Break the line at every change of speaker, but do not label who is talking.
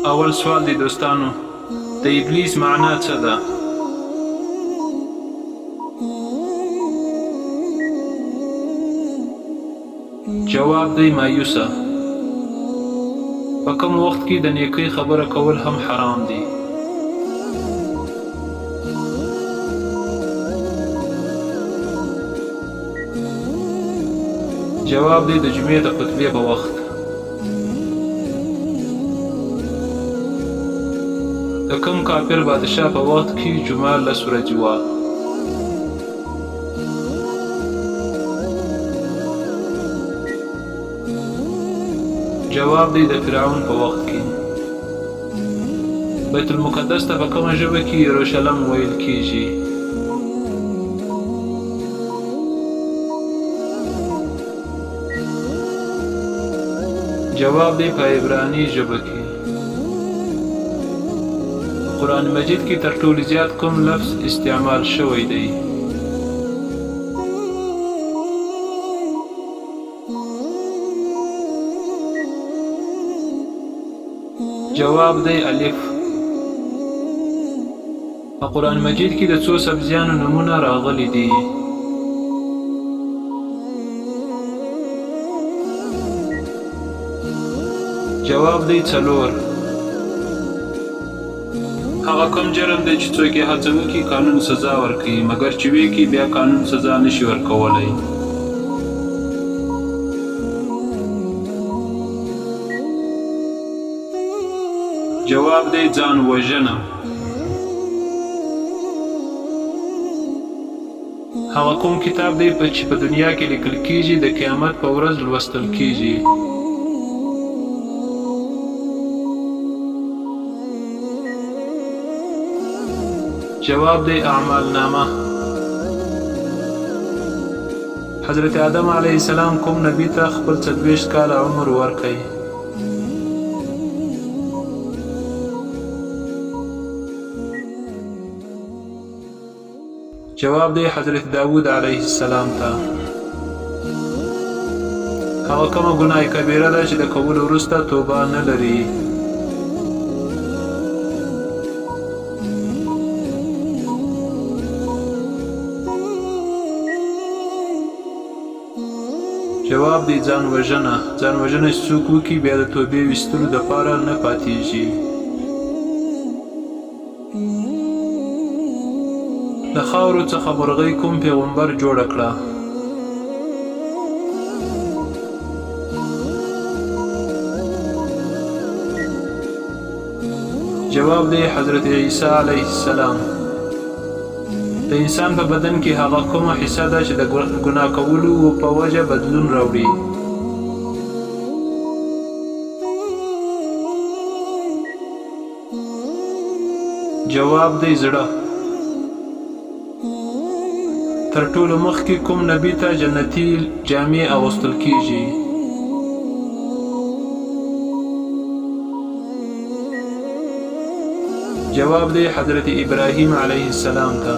اول سوال دی دوستانو، د ابلیس معنا څه ده؟ جواب دی مایوسه. په کوم وخت کې د نیکۍ خبره کول هم حرام دي؟ جواب دی د جمعې د خطبې په وخت. د کوم کافر بادشاه په وخت کې جمعه 10 ورځې وه؟ جواب دی د فرعون په وخت کې. بیت المقدس ته په کومه ژبه کې یروشلم ویل کیږي؟ جواب دی په عبراني ژبه کې. قرآن مجید کې تر ټولو زیات کوم لفظ استعمال شوی دی؟ جواب دی الف. په قرآن مجید کې د څو سبزیانو نومونه راغلي دي؟ جواب دی 4. هغه کوم جرم دی چې څوک یې هڅه وکړي قانون سزا ورکوي، مګر چې ویې کړي بیا قانون سزا نشي ورکولی؟ جواب دی ځان وژنه. هغه کوم کتاب دی چې په دنیا کې لیکل کیږي د قیامت په ورځ لوستل کیږي؟ جواب دی اعمال نامه. حضرت آدم علیه السلام کوم نبی ته خپل 24 کاله عمر ورکړ؟ جواب دی حضرت داود علیه السلام ته. هغه کومه ګناه کبیره ده چې د کولو وروسته توبه نه لري؟ جواب دی ځان وژنه. ځان وژنه چې څوک وکړي بیا د توبې ویستلو دپاره نه پاتېږي. د خاورو څخه مرغۍ کوم پیغمبر جوړه کړه؟ جواب دی حضرت عیسی علیه السلام. د انسان په بدن کې هغه کومه حصه ده چې د ګناه کولو په وجه بدلون راوړي؟ جواب دی زړه. تر ټولو مخکې کوم نبی ته جنتي جامې اغوستل کیږي؟ جواب دی حضرت ابراهیم علیه السلام ته.